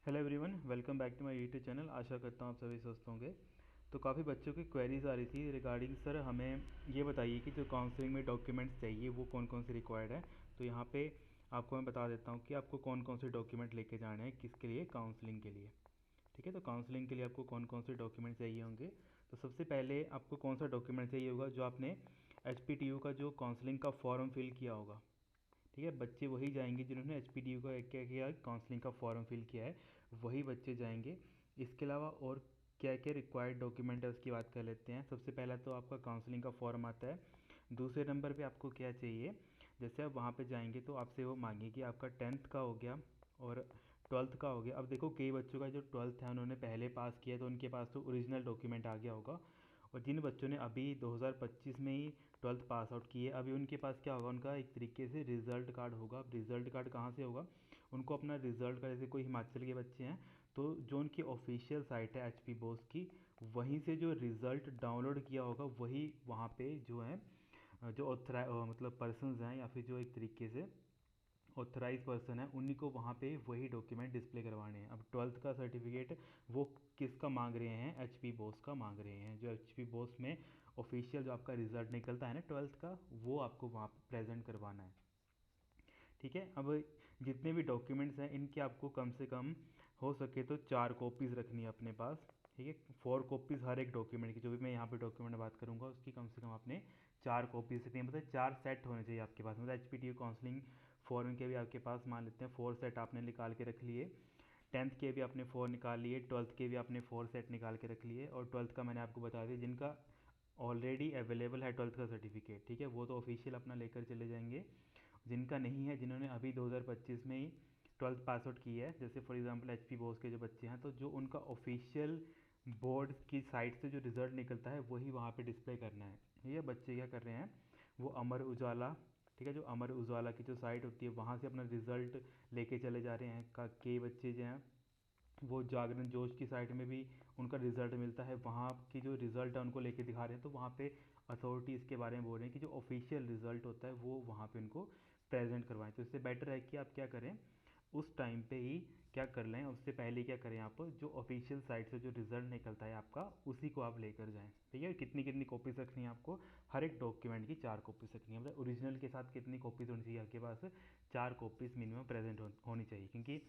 Hello everyone, welcome back to my YouTube channel. आशा करता हूँ आप सभी स्वस्थ होंगे। तो काफ़ी बच्चों की क्वेरीज आ रही थी रिगार्डिंग सर हमें ये बताइए कि जो काउंसलिंग में डॉक्यूमेंट्स चाहिए वो कौन कौन से रिक्वायर्ड है। तो यहाँ पे आपको मैं बता देता हूँ कि आपको कौन कौन से डॉक्यूमेंट लेके जाने हैं किसके लिए, काउंसलिंग के लिए। ठीक है, तो काउंसलिंग के लिए आपको कौन कौन से डॉक्यूमेंट चाहिए होंगे। तो सबसे पहले आपको कौन सा डॉक्यूमेंट चाहिए होगा, जो आपने HPTU का जो काउंसलिंग का फॉर्म फिल किया होगा। ठीक है, बच्चे वही जाएंगे जिन्होंने HPTU का क्या किया, काउंसलिंग का फॉर्म फिल किया है, वही बच्चे जाएंगे। इसके अलावा और क्या क्या रिक्वायर्ड डॉक्यूमेंट है उसकी बात कर लेते हैं। सबसे पहला तो आपका काउंसलिंग का फॉर्म आता है। दूसरे नंबर पे आपको क्या चाहिए, जैसे आप वहाँ पे जाएंगे तो आपसे वो मांगे कि आपका 10th का हो गया और 12th का हो गया। अब देखो कई बच्चों का जो 12th है उन्होंने पहले पास किया तो उनके पास तो ओरिजिनल डॉक्यूमेंट आ गया होगा, और जिन बच्चों ने अभी 2025 में ही 12th पास आउट किए अभी उनके पास क्या होगा, उनका एक तरीके से रिजल्ट कार्ड होगा। अब रिजल्ट कार्ड कहाँ से होगा, उनको अपना रिजल्ट का, जैसे कोई हिमाचल के बच्चे हैं तो जो उनकी ऑफिशियल साइट है HP बोस की, वहीं से जो रिज़ल्ट डाउनलोड किया होगा वही वहाँ पे जो है, जो मतलब पर्सनस हैं या फिर जो एक तरीके से ऑथराइज पर्सन है, उन्हीं को वहाँ पे वही डॉक्यूमेंट डिस्प्ले करवाने हैं। अब 12th का सर्टिफिकेट वो किसका मांग रहे हैं, HP बोस का मांग रहे हैं। जो HP बोस में ऑफिशियल जो आपका रिजल्ट निकलता है ना 12th का, वो आपको वहाँ पे प्रेजेंट करवाना है। ठीक है, अब जितने भी डॉक्यूमेंट्स हैं इनके आपको कम से कम हो सके तो 4 कॉपीज़ रखनी है अपने पास। ठीक है, 4 कॉपीज़ हर एक डॉक्यूमेंट की, जो भी मैं यहाँ पे डॉक्यूमेंट बात करूँगा उसकी कम से कम आपने 4 कॉपीज़ रखनी है। मतलब 4 सेट होने चाहिए आपके पास। मतलब HPTU काउंसलिंग फॉर्म के भी आपके पास मान लेते हैं 4 सेट आपने निकाल के रख लिए, 10th के भी आपने 4 निकाल लिए, 12th के भी आपने 4 सेट निकाल के रख लिए, और 12th का मैंने आपको बता दिया जिनका ऑलरेडी अवेलेबल है 12th का सर्टिफिकेट। ठीक है, वो तो ऑफिशियल अपना लेकर चले जाएंगे। जिनका नहीं है, जिन्होंने अभी 2025 में ही 12th पास आउट की है, जैसे फॉर एग्जांपल HP बोस के जो बच्चे हैं, तो जो उनका ऑफिशियल बोर्ड की साइट से जो रिज़ल्ट निकलता है वही वहाँ पे डिस्प्ले करना है। ये बच्चे क्या कर रहे हैं, वो अमर उजाला, ठीक है, जो अमर उजाला की जो साइट होती है वहाँ से अपना रिज़ल्ट लेके चले जा रहे हैं। कई बच्चे जो हैं वो जागरण जोश की साइट में भी उनका रिज़ल्ट मिलता है, वहाँ की जो रिज़ल्ट है उनको लेके दिखा रहे हैं। तो वहाँ पे अथॉरिटी इसके बारे में बोल रहे हैं कि जो ऑफिशियल रिज़ल्ट होता है वो वहाँ पे उनको प्रेजेंट करवाएं। तो इससे बेटर है कि आप क्या करें, उस टाइम पे ही क्या कर लें, उससे पहले क्या करें, आप जो ऑफिशियल साइट से जो रिज़ल्ट निकलता है आपका उसी को आप लेकर जाएं। ठीक है, कितनी कितनी कॉपीज रखनी है आपको, हर एक डॉक्यूमेंट की 4 कॉपीज रखनी है। मतलब ओरिजिनल के साथ कितनी कॉपीज होनी चाहिए आपके पास, 4 कॉपीज मिनिमम प्रेजेंट होनी चाहिए। क्योंकि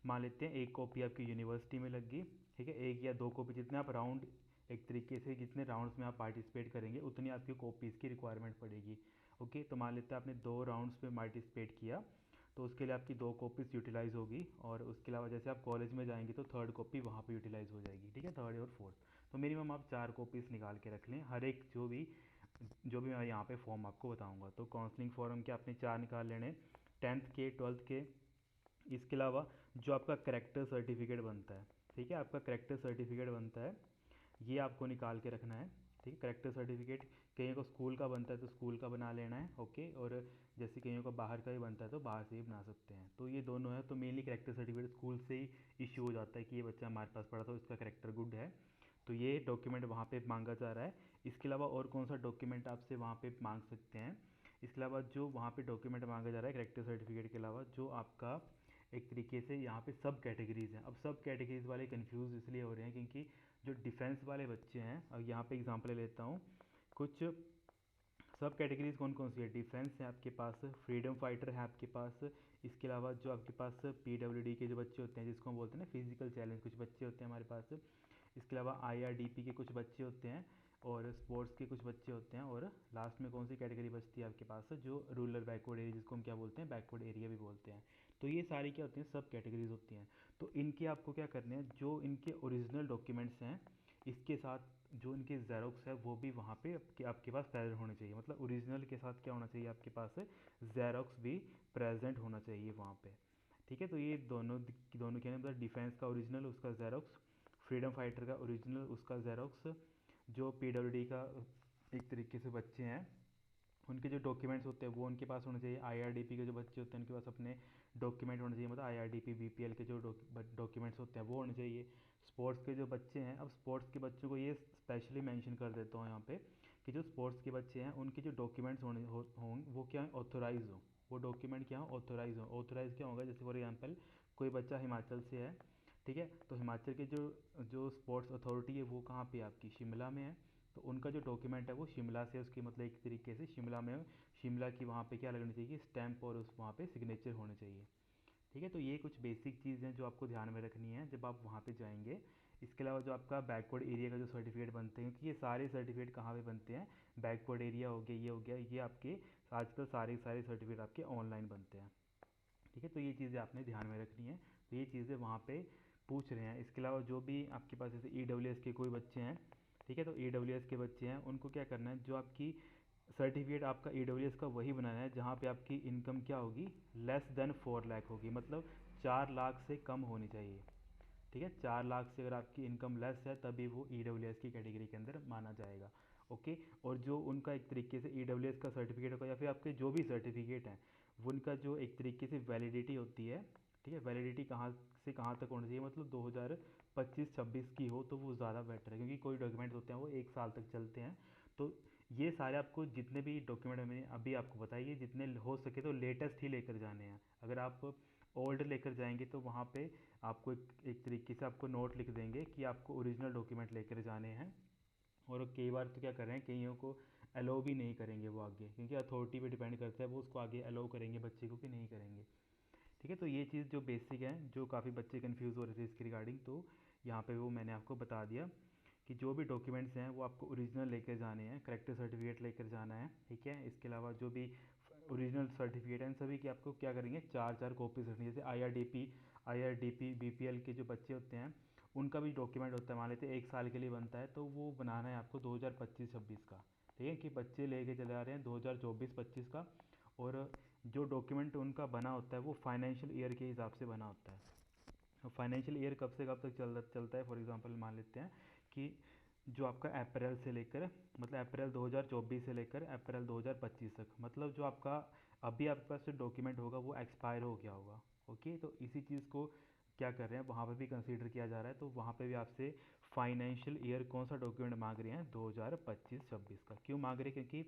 मान लेते हैं एक कॉपी आपकी यूनिवर्सिटी में लग गई, ठीक है, एक या दो कॉपी, जितने आप राउंड, एक तरीके से जितने राउंड्स में आप पार्टिसिपेट करेंगे उतनी आपकी कॉपीज़ की रिक्वायरमेंट पड़ेगी। ओके, तो मान लेते हैं आपने 2 राउंड्स में पार्टिसिपेट किया तो उसके लिए आपकी 2 कॉपीज़ यूटिलाइज होगी, और उसके अलावा जैसे आप कॉलेज में जाएंगे तो 3rd कॉपी वहाँ पे यूटिलाइज हो जाएगी। ठीक है, 3rd और 4th, तो मिनिमम आप 4 कॉपीज़ निकाल के रख लें हर एक, जो भी मैं यहाँ पे फॉर्म आपको बताऊँगा। तो काउंसलिंग फॉर्म के आपने 4 निकाल लेने, 10th के, 12th के। इसके अलावा जो आपका करेक्टर सर्टिफिकेट बनता है, ठीक है, आपका करेक्टर सर्टिफिकेट बनता है, ये आपको निकाल के रखना है। ठीक है, करेक्टर सर्टिफिकेट कईयों को स्कूल का बनता है तो स्कूल का बना लेना है। ओके, और जैसे कईयों का बाहर का भी बनता है तो बाहर से भी बना सकते हैं। तो ये दोनों है, तो मेनली करेक्टर सर्टिफिकेट स्कूल से ही इशू हो जाता है कि ये बच्चा हमारे पास पढ़ा था, इसका करेक्टर गुड है, तो ये डॉक्यूमेंट वहाँ पे मांगा जा रहा है। इसके अलावा और कौन सा डॉक्यूमेंट आपसे वहाँ पे मांग सकते हैं, इसके अलावा जो वहाँ पे डॉक्यूमेंट मांगा जा रहा है करेक्टर सर्टिफिकेट के अलावा, जो आपका एक तरीके से यहाँ पे सब कैटेगरीज हैं। अब सब कैटेगरीज वाले कंफ्यूज इसलिए हो रहे हैं क्योंकि जो डिफेंस वाले बच्चे हैं, अब यहाँ पे एग्जांपल ले लेता हूँ, कुछ सब कैटेगरीज कौन कौन सी है, डिफेंस है आपके पास, फ्रीडम फाइटर है आपके पास, इसके अलावा जो आपके पास PWD के जो बच्चे होते हैं, जिसको हम बोलते हैं ना फिजिकल चैलेंज, कुछ बच्चे होते हैं हमारे पास, इसके अलावा IRDP के कुछ बच्चे होते हैं, और स्पोर्ट्स के कुछ बच्चे होते हैं, और लास्ट में कौन सी कैटेगरी बचती है आपके पास, जो रूरल बैकवर्ड एरिया, जिसको हम क्या बोलते हैं, बैकवर्ड एरिया भी बोलते हैं। तो ये सारी क्या होती हैं, सब कैटेगरीज होती हैं। तो इनके आपको क्या करने हैं, जो इनके ओरिजिनल डॉक्यूमेंट्स हैं इसके साथ जो इनके जेरोक्स है वो भी वहाँ पे आपके पास प्रेजेंट होने चाहिए। मतलब ओरिजिनल के साथ क्या होना चाहिए आपके पास, जेरोक्स भी प्रेजेंट होना चाहिए वहाँ पे। ठीक है, तो ये दोनों क्या मतलब डिफेंस का ओरिजिनल उसका जेरोक्स, फ्रीडम फाइटर का ओरिजिनल उसका जेरोक्स, जो PWD का एक तरीके से बच्चे हैं उनके जो डॉक्यूमेंट्स होते हैं वो उनके पास होने चाहिए। IRDP के जो बच्चे होते हैं उनके पास अपने डॉक्यूमेंट होने चाहिए, मतलब IRDP BPL के जो डॉक्यूमेंट्स होते हैं वो होने चाहिए। स्पोर्ट्स के जो बच्चे हैं, अब स्पोर्ट्स के बच्चों को ये स्पेशली मेंशन कर देता हूँ यहाँ पे कि जो स्पोर्ट्स के बच्चे हैं उनके जो डॉक्यूमेंट्स हों वो क्या है, ऑथोराइज हो, वो डॉक्यूमेंट क्या हो, ऑथोराइज हो। ऑथोराइज क्या होगा, जैसे फॉर एग्जाम्पल कोई बच्चा हिमाचल से है, ठीक है। तो हिमाचल के जो जो स्पोर्ट्स अथॉरिटी है वो कहाँ पे है आपकी, शिमला में है। तो उनका जो डॉक्यूमेंट है वो शिमला से, उसकी मतलब एक तरीके से शिमला में, शिमला की वहाँ पे क्या लगनी चाहिए, स्टैंप, और उस वहाँ पे सिग्नेचर होने चाहिए। ठीक है। तो ये कुछ बेसिक चीज़ हैं जो आपको ध्यान में रखनी है जब आप वहाँ पे जाएंगे। इसके अलावा जो आपका बैकवर्ड एरिया का जो सर्टिफिकेट बनते हैं, क्योंकि ये सारे सर्टिफिकेट कहाँ पे बनते हैं, बैकवर्ड एरिया हो गया, ये हो गया, ये आपके आजकल सारे सारे सर्टिफिकेट आपके ऑनलाइन बनते हैं। ठीक है। तो ये चीज़ें आपने ध्यान में रखनी है। तो ये चीज़ें वहाँ पे पूछ रहे हैं। इसके अलावा जो भी आपके पास जैसे EWS के कोई बच्चे हैं, ठीक है, तो EWS के बच्चे हैं, उनको क्या करना है, जो आपकी सर्टिफिकेट आपका EWS का वही बनाना है जहाँ पे आपकी इनकम क्या होगी, लेस देन 4 लाख होगी, मतलब 4 लाख से कम होनी चाहिए। ठीक है। 4 लाख से अगर आपकी इनकम लेस है तभी वो EWS की कैटेगरी के अंदर माना जाएगा। ओके। और जो उनका एक तरीके से EWS का सर्टिफिकेट होगा या फिर आपके जो भी सर्टिफिकेट हैं, वो उनका जो एक तरीके से वैलिडिटी होती है, ठीक है, वैलिडिटी कहाँ से कहाँ तक होनी चाहिए, मतलब 2025-26 की हो तो वो ज़्यादा बेटर है, क्योंकि कोई डॉक्यूमेंट होते हैं वो 1 साल तक चलते हैं। तो ये सारे आपको जितने भी डॉक्यूमेंट मैंने अभी आपको बताइए, जितने हो सके तो लेटेस्ट ही लेकर जाने हैं। अगर आप ओल्ड लेकर जाएंगे तो वहाँ पे आपको एक तरीके से आपको नोट लिख देंगे कि आपको ओरिजिनल डॉक्यूमेंट लेकर जाने हैं। और कई बार तो क्या कर रहे हैं, कईयों को अलाउ भी नहीं करेंगे वो आगे, क्योंकि अथॉरिटी पे डिपेंड करता है वो उसको आगे अलाउ करेंगे बच्चे को कि नहीं करेंगे। ठीक है। तो ये चीज़ जो बेसिक है, जो काफ़ी बच्चे कंफ्यूज हो रहे थे इसके रिगार्डिंग, तो यहाँ पे वो मैंने आपको बता दिया कि जो भी डॉक्यूमेंट्स हैं वो आपको ओरिजिनल लेकर जाने हैं, करेक्टर सर्टिफिकेट लेकर जाना है। ठीक है। इसके अलावा जो भी ओरिजिनल सर्टिफिकेट हैं सभी की आपको क्या करेंगे, 4-4 कॉपीज रखनी है। जैसे IRDP BPL के जो बच्चे होते हैं उनका भी डॉक्यूमेंट होता है, मान लेते हैं 1 साल के लिए बनता है, तो वो बनाना है आपको 2025-26 का। ठीक है, कि बच्चे लेके चले आ रहे हैं 2024-25 का। और जो डॉक्यूमेंट उनका बना होता है वो फाइनेंशियल ईयर के हिसाब से बना होता है। फाइनेंशियल ईयर कब से कब तक चलता है, फॉर एग्जांपल मान लेते हैं कि जो आपका अप्रैल से लेकर, मतलब अप्रैल 2024 से लेकर अप्रैल 2025 तक, मतलब जो आपका अभी आपके पास जो डॉक्यूमेंट होगा वो एक्सपायर हो गया होगा। ओके। तो इसी चीज़ को क्या कर रहे हैं, वहाँ पे भी कंसीडर किया जा रहा है। तो वहाँ पे भी आपसे फाइनेंशियल ईयर कौन सा डॉक्यूमेंट मांग रहे हैं, 2025-26 का। क्यों मांग रहे हैं, क्योंकि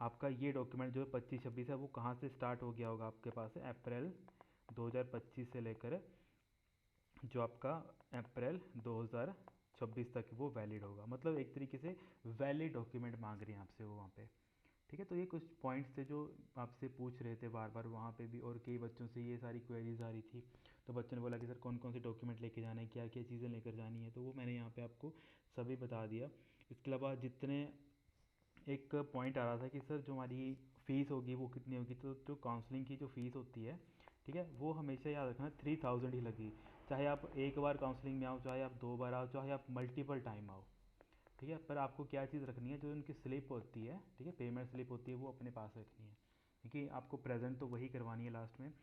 आपका ये डॉक्यूमेंट जो 25-26 है वो कहाँ से स्टार्ट हो गया होगा, आपके पास है अप्रैल 2025 से लेकर जो आपका अप्रैल 2026 तक वो वैलिड होगा, मतलब एक तरीके से वैलिड डॉक्यूमेंट मांग रहे हैं आपसे वो वहाँ पे। ठीक है। तो ये कुछ पॉइंट्स थे जो आपसे पूछ रहे थे बार बार वहाँ पे भी, और कई बच्चों से ये सारी क्वेरीज आ रही थी। तो बच्चों ने बोला कि सर कौन कौन से डॉक्यूमेंट लेके जाना है, क्या क्या चीज़ें लेकर जानी है, तो वो मैंने यहाँ पे आपको सभी बता दिया। इसके अलावा जितने एक पॉइंट आ रहा था कि सर जो हमारी फ़ीस होगी वो कितनी होगी, तो जो काउंसलिंग की जो फ़ीस होती है, ठीक है, वो हमेशा याद रखना 3000 ही लगी। चाहे आप एक बार काउंसलिंग में आओ, चाहे आप 2 बार आओ, चाहे आप मल्टीपल टाइम आओ। ठीक है। पर आपको क्या चीज़ रखनी है, जो उनकी स्लिप होती है, ठीक है, पेमेंट स्लिप होती है, वो अपने पास रखनी है, क्योंकि आपको प्रेजेंट तो वही करवानी है लास्ट में।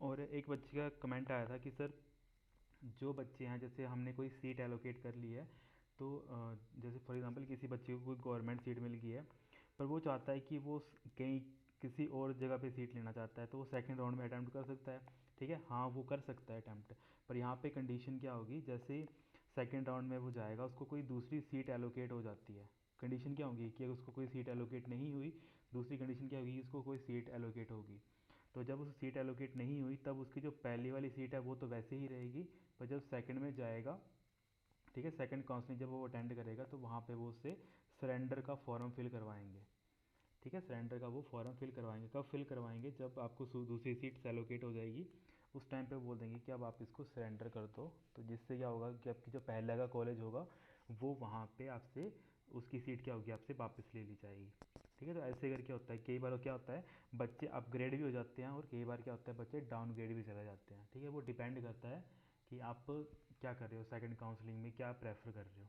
और एक बच्चे का कमेंट आया था कि सर जो बच्चे हैं, जैसे हमने कोई सीट एलोकेट कर ली है, तो जैसे फॉर एग्जांपल किसी बच्चे को कोई गवर्नमेंट सीट मिल गई है, पर वो चाहता है कि वो कहीं किसी और जगह पे सीट लेना चाहता है, तो वो सेकंड राउंड में अटैम्प्ट कर सकता है। ठीक है, हाँ वो कर सकता है अटैम्प्ट। पर यहाँ पे कंडीशन क्या होगी, जैसे सेकंड राउंड में वो जाएगा, उसको कोई दूसरी सीट एलोकेट हो जाती है। कंडीशन क्या होगी कि अगर उसको कोई सीट एलोकेट नहीं हुई, दूसरी कंडीशन क्या होगी, उसको कोई सीट एलोकेट होगी। तो जब उस सीट एलोकेट नहीं हुई तब उसकी जो पहली वाली सीट है वो तो वैसे ही रहेगी, पर जब सेकंड में जाएगा, ठीक है, सेकंड काउंसलिंग जब वो अटेंड करेगा तो वहाँ पे वो उससे सरेंडर का फॉर्म फिल करवाएंगे। ठीक है, सरेंडर का वो फॉर्म फिल करवाएंगे। कब फिल करवाएंगे, जब आपको दूसरी सीट एलोकेट हो जाएगी, उस टाइम पे बोल देंगे कि अब आप इसको सरेंडर कर दो। तो जिससे क्या होगा कि आपकी जो पहले का कॉलेज होगा वो वहाँ पे आपसे उसकी सीट क्या होगी, आपसे वापस ले ली जाएगी। ठीक है। तो ऐसे करके होता है, कई बार क्या होता है बच्चे अपग्रेड भी हो जाते हैं, और कई बार क्या होता है बच्चे डाउनग्रेड भी चले जाते हैं। ठीक है, वो डिपेंड करता है कि आप क्या कर रहे हो, सेकंड काउंसलिंग में क्या प्रेफर कर रहे हो।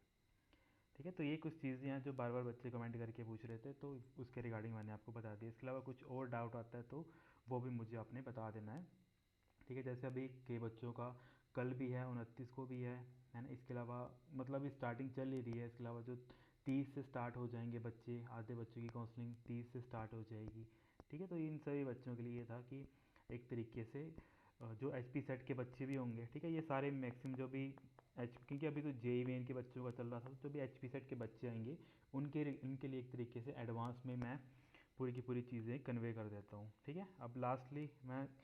ठीक है। तो ये कुछ चीज़ें हैं जो बार बार बच्चे कमेंट करके पूछ रहे थे, तो उसके रिगार्डिंग मैंने आपको बता दिया। इसके अलावा कुछ और डाउट आता है तो वो भी मुझे आपने बता देना है। ठीक है, जैसे अभी कई बच्चों का कल भी है, 29 को भी है ना। इसके अलावा मतलब स्टार्टिंग चल ही रही है। इसके अलावा जो 30 से स्टार्ट हो जाएंगे बच्चे, आधे बच्चों की काउंसलिंग 30 से स्टार्ट हो जाएगी। ठीक है। तो इन सभी बच्चों के लिए ये था कि एक तरीके से जो HP सेट के बच्चे भी होंगे, ठीक है, ये सारे मैक्सिमम जो भी क्योंकि अभी तो JEE मेन के बच्चों का चल रहा था, तो जो भी HP सेट के बच्चे आएंगे उनके लिए एक तरीके से एडवांस में मैं पूरी की पूरी चीज़ें कन्वे कर देता हूँ। ठीक है। अब लास्टली मैं